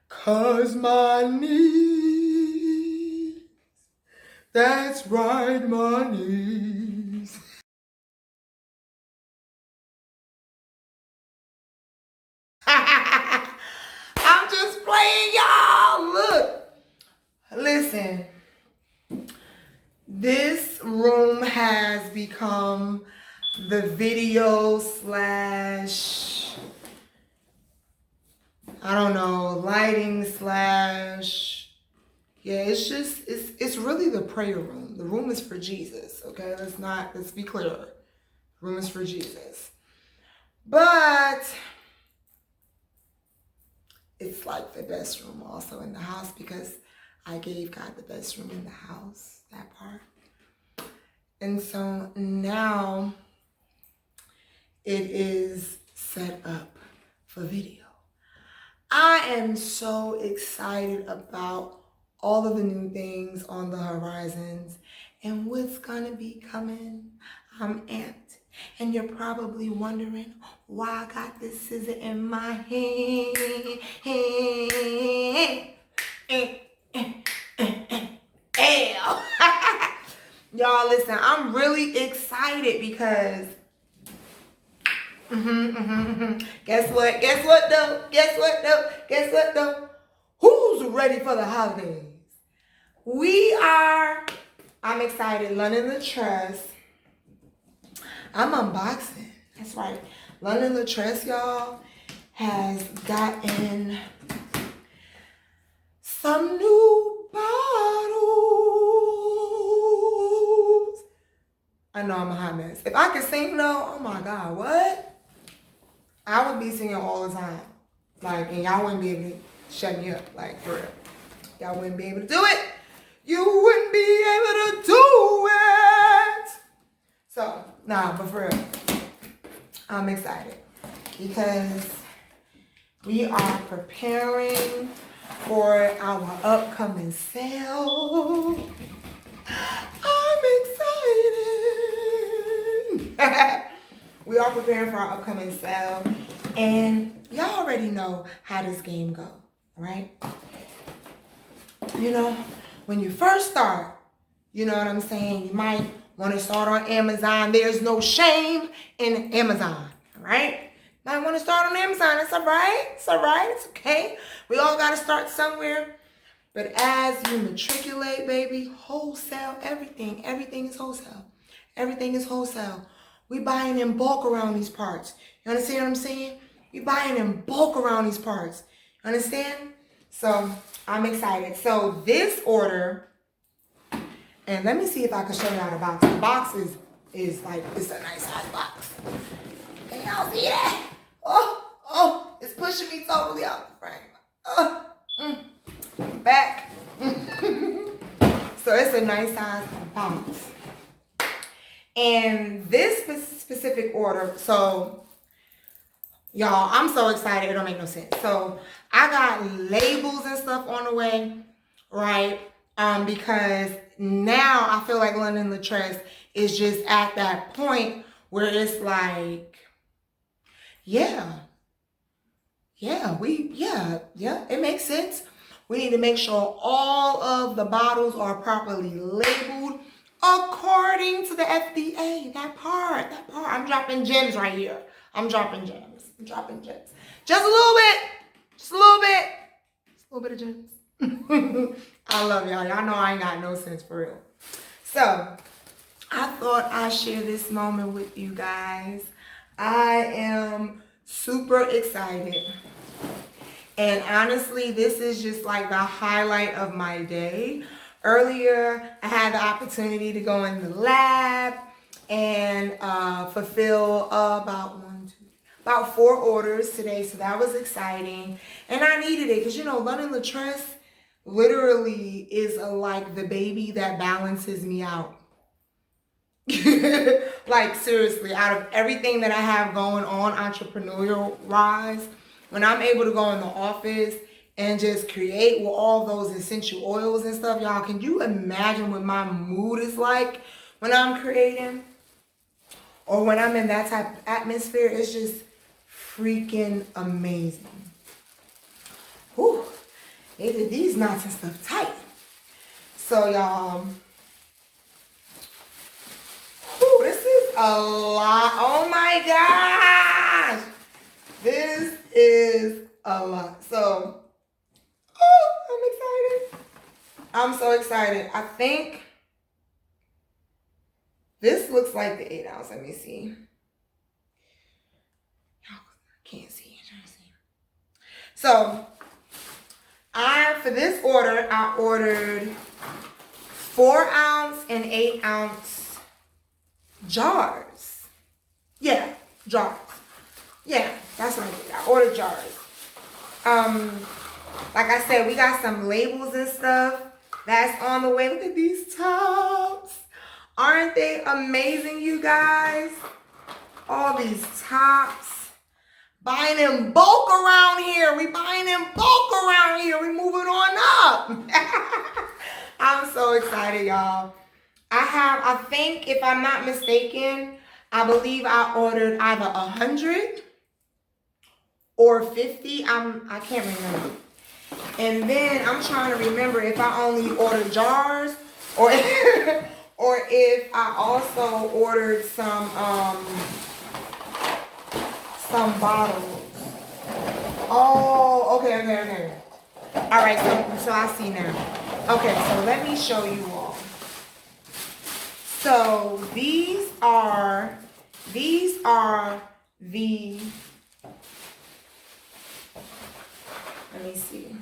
'Cause my knees, that's right, my knees. I'm just playing, y'all. Look, listen. This room has become the video slash, I don't know, lighting slash, yeah, it's just, it's really the prayer room. The room is for Jesus, okay? Let's be clear. The room is for Jesus. But it's like the best room also in the house because I gave God the best room in the house, that part. And so now it is set up for video. I am so excited about all of the new things on the horizons and what's gonna be coming. I'm amped. And you're probably wondering why I got this scissor in my hand. Y'all, listen, I'm really excited because Guess what though? Who's ready for the holidays? We are. I'm excited. London Latress. I'm unboxing. That's right. London Latress, y'all, has gotten some new bottles. I know I'm a hot mess. If I could sing though, oh my God, what? I would be singing all the time. Like, and y'all wouldn't be able to shut me up. Like, for real. Y'all wouldn't be able to do it. You wouldn't be able to do it. So, nah, but for real, I'm excited because we are preparing for our upcoming sale. I'm excited. We are preparing for our upcoming sale. And y'all already know how this game go, right? You know, when you first start, you know what I'm saying? You might want to start on Amazon. There's no shame in Amazon, right? Might want to start on Amazon. It's all right. It's all right. It's okay. We all got to start somewhere. But as you matriculate, baby, wholesale, everything is wholesale. Everything is wholesale. We buying in bulk around these parts. You understand what I'm saying? We buying in bulk around these parts. You understand? So I'm excited. So this order, and let me see if I can show you how the box. The box is like, it's a nice size box. Can y'all see that? Oh, it's pushing me totally out the frame. Back. So it's a nice size box. And this specific order, so y'all, I'm so excited, it don't make no sense. So I got labels and stuff on the way, right? Because now I feel like London Latress is just at that point where it's like, yeah, it makes sense. We need to make sure all of the bottles are properly labeled according to the FDA. That part. I'm dropping gems right here. I'm dropping gems. Just a little bit of gems. I love y'all. Y'all know I ain't got no sense for real. So, I thought I'd share this moment with you guys. I am super excited. And honestly, this is just like the highlight of my day. Earlier, I had the opportunity to go in the lab and fulfill about 4 orders today. So that was exciting. And I needed it because, you know, London Latress literally is like the baby that balances me out. Like, seriously, out of everything that I have going on entrepreneurial-wise, when I'm able to go in the office and just create with all those essential oils and stuff, y'all, can you imagine what my mood is like when I'm creating? Or when I'm in that type of atmosphere? It's just freaking amazing. Whew. They did these knots and stuff tight. So y'all, this is a lot. Oh my gosh. This is a lot. So, I'm excited. I'm so excited. I think this looks like the 8 ounce. Let me see. I can't see. I'm trying to see. So, for this order, I ordered 4 ounce and 8 ounce jars. Yeah, jars. Yeah, that's what I did. I ordered jars. Like I said, we got some labels and stuff that's on the way. Look at these tops. Aren't they amazing, you guys? All these tops. Buying in bulk around here. We buying in bulk around here. We moving on up. I'm so excited, y'all. I think, if I'm not mistaken, I believe I ordered either 100 or 50. I can't remember. And then I'm trying to remember if I only ordered jars or or if I also ordered some bottles. Oh, okay. All right, so I see now. Okay, so let me show you all. So these are the, let me see.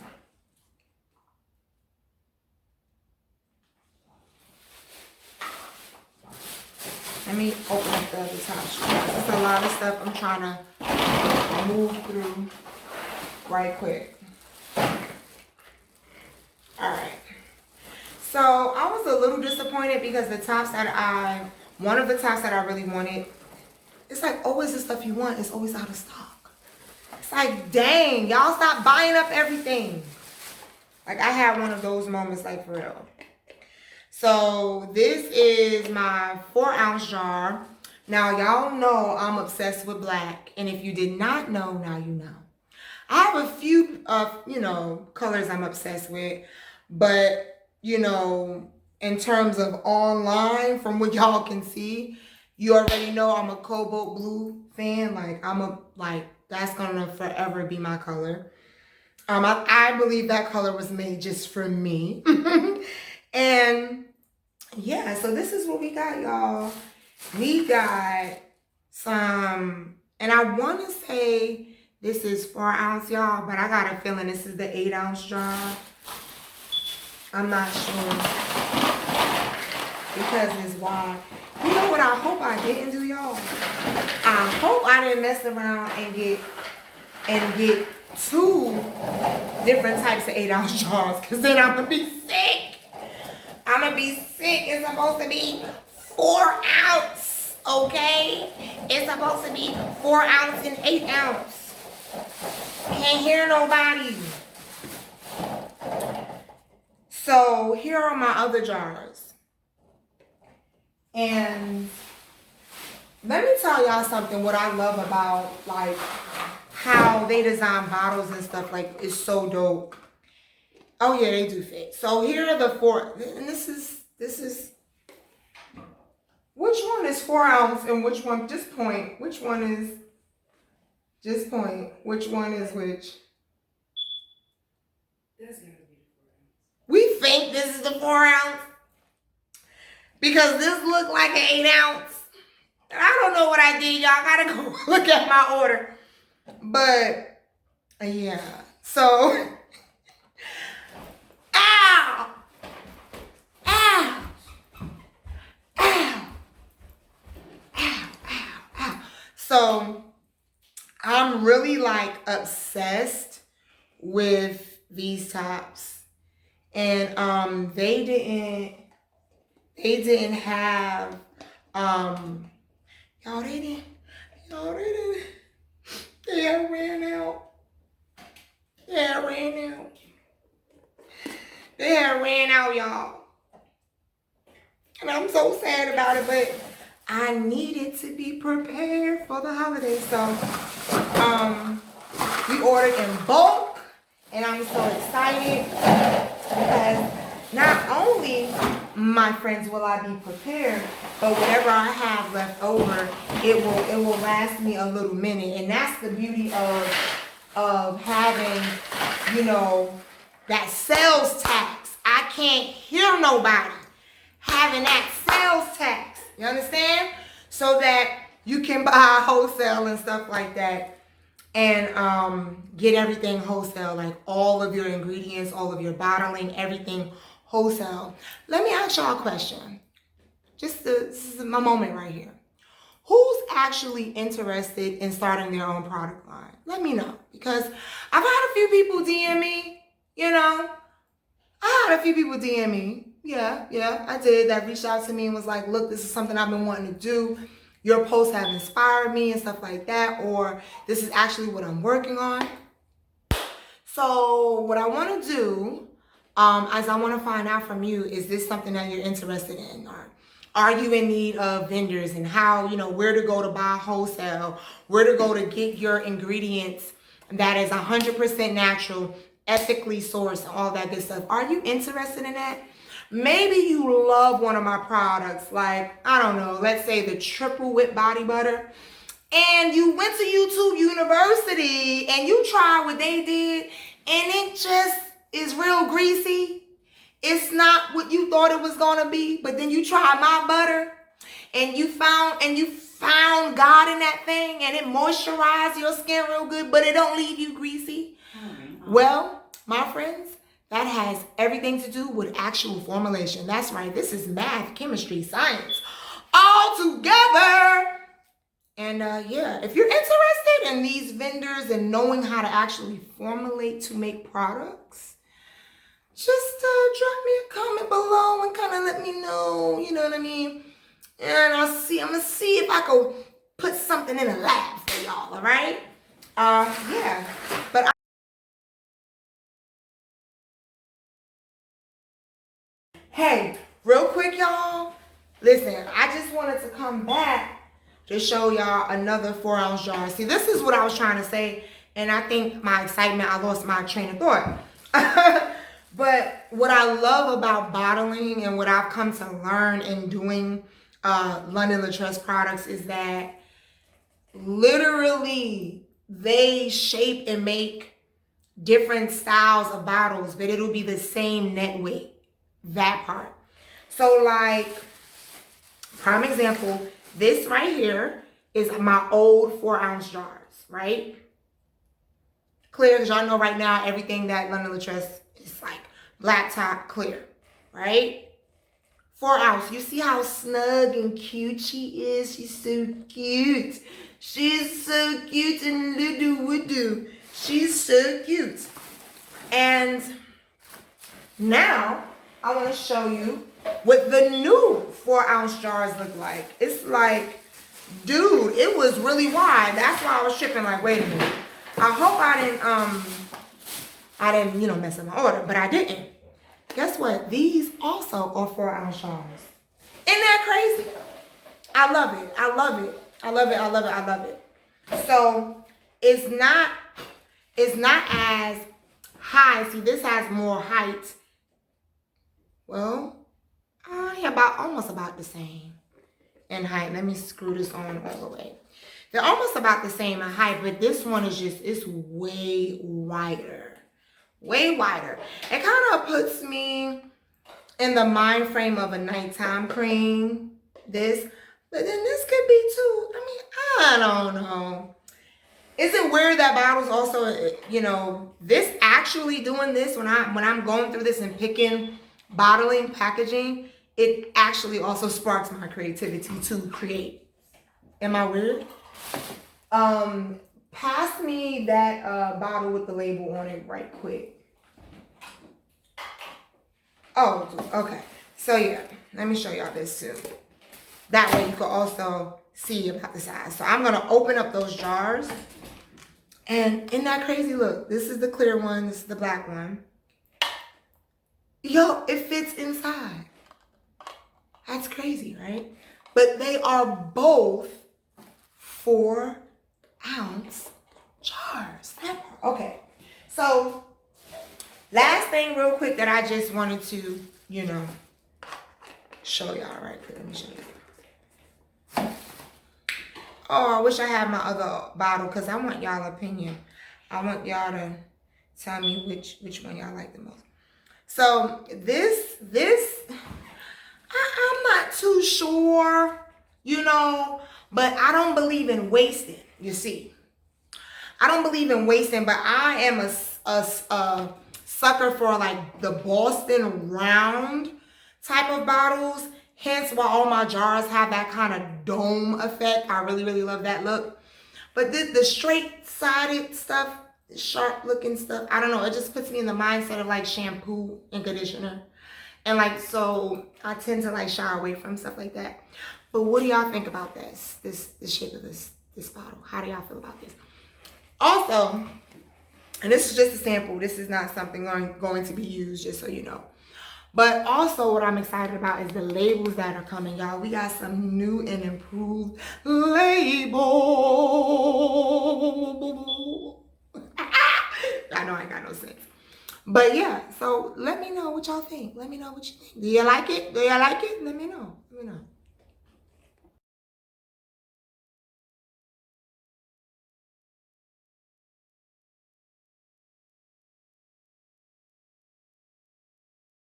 Let me open up the other top. There's a lot of stuff I'm trying to move through right quick. Alright. So I was a little disappointed because one of the tops that I really wanted, it's like always the stuff you want is always out of stock. It's like, dang, y'all stop buying up everything. Like, I had one of those moments, like, for real. So this is my 4 ounce jar. Now, y'all know I'm obsessed with black. And if you did not know, now you know. I have a few, colors I'm obsessed with. But, in terms of online, from what y'all can see, you already know I'm a cobalt blue fan. That's gonna forever be my color. I believe that color was made just for me. And yeah, so this is what we got, y'all. We got some, and I want to say this is 4 ounce, y'all, but I got a feeling this is the 8 ounce jar. I'm not sure because it's wide. You know what I hope I didn't do, y'all? I hope I didn't mess around and get 2 different types of 8 ounce jars, because then I'm gonna be sick. I'm gonna be sick. It's supposed to be 4 ounce, okay? It's supposed to be 4 ounce and 8 ounce. Can't hear nobody. So here are my other jars. And let me tell y'all something, what I love about, like, how they design bottles and stuff, like, it's so dope. Oh yeah, they do fit. So here are the 4, and this is, which one is 4 ounce and which one, just point, which one is, just point, which one is which? That's gotta be the 4 ounce. We think this is the 4 ounce because this looked like an 8 ounce. I don't know what I did, y'all. I gotta go look at my order. But yeah, so So I'm really like obsessed with these tops, and they didn't have they had ran out. They had ran out, y'all. And I'm so sad about it, but I needed to be prepared for the holidays. So we ordered in bulk And I'm so excited because not only, my friends, will I be prepared, but whatever I have left over, it will last me a little minute. And that's the beauty of having, you know, that sales tax. I can't hear nobody having that sales tax. You understand? So that you can buy wholesale and stuff like that, and get everything wholesale, like all of your ingredients, all of your bottling, everything wholesale. Let me ask y'all a question. This is my moment right here. Who's actually interested in starting their own product line? Let me know, because I've had a few people DM me, you know. I had a few people DM me. Yeah, I did. That reached out to me and was like, look, this is something I've been wanting to do. Your posts have inspired me and stuff like that. Or this is actually what I'm working on. So what I want to do, is I want to find out from you, is this something that you're interested in? Or are you in need of vendors, and how, you know, where to go to buy wholesale, where to go to get your ingredients that is 100% natural, ethically sourced, all that good stuff. Are you interested in that? Maybe you love one of my products, like, I don't know, let's say the Triple Whip Body Butter, and you went to YouTube University and you tried what they did, and it just is real greasy. It's not what you thought it was gonna be, but then you tried my butter and you found God in that thing, and it moisturized your skin real good, but it don't leave you greasy. Well, my friends, that has everything to do with actual formulation. That's right. This is math, chemistry, science, all together. And yeah, if you're interested in these vendors and knowing how to actually formulate to make products, just drop me a comment below and kind of let me know, you know what I mean? And I'm gonna see if I can put something in the lab for y'all, all right? Yeah, but hey, real quick, y'all, listen, I just wanted to come back to show y'all another 4-ounce jar. See, this is what I was trying to say, and I think my excitement, I lost my train of thought. But what I love about bottling and what I've come to learn in doing London Latresse products is that literally they shape and make different styles of bottles, but it'll be the same net weight. That part. So like, prime example, this right here is my old 4-ounce jars, right? Clear, because y'all know right now everything that London Latresse is like black top clear, right? 4-ounce. You see how snug and cute she is? She's so cute. She's so cute and little woodoo. She's so cute. And now I want to show you what the new 4-ounce jars look like. It's like, dude, it was really wide. That's why I was tripping, like, wait a minute. I hope I didn't, you know, mess up my order, but I didn't. Guess what? These also are 4-ounce jars. Isn't that crazy? I love it. I love it. I love it. I love it. I love it. So it's not as high. See, this has more height. Well, almost about the same in height. Let me screw this on all the way. They're almost about the same in height, but this one is just, it's way wider. Way wider. It kind of puts me in the mind frame of a nighttime cream. This, but then this could be too. I mean, I don't know. Is it weird that bottles also, you know, this actually doing this when I'm going through this and picking bottling, packaging, it actually also sparks my creativity to create. Am I weird? Pass me that bottle with the label on it right quick. Oh, okay. So yeah, let me show y'all this too. That way you can also see about the size. So I'm gonna open up those jars. And isn't that crazy? Look, this is the clear one, this is the black one. Yo, it fits inside. That's crazy, right? But they are both 4-ounce jars. Okay, so Last thing real quick that I just wanted to, you know, show y'all right quick. Let me show you. Oh, I wish I had my other bottle because I want y'all opinion. I want y'all to tell me which one y'all like the most. So this, I'm not too sure, you know, but I don't believe in wasting, you see. I don't believe in wasting, but I am a sucker for like the Boston round type of bottles. Hence why all my jars have that kind of dome effect. I really, really love that look. But the straight-sided stuff, sharp-looking stuff, I don't know. It just puts me in the mindset of like shampoo and conditioner. And like, so I tend to like shy away from stuff like that. But what do y'all think about this? The shape of this bottle. How do y'all feel about this? Also, and this is just a sample. This is not something going to be used, just so you know. But also what I'm excited about is the labels that are coming, y'all. We got some new and improved labels. I know I ain't got no sense. But yeah, so let me know what y'all think. Let me know what you think. Do you like it? Do you like it? Let me know. Let me know.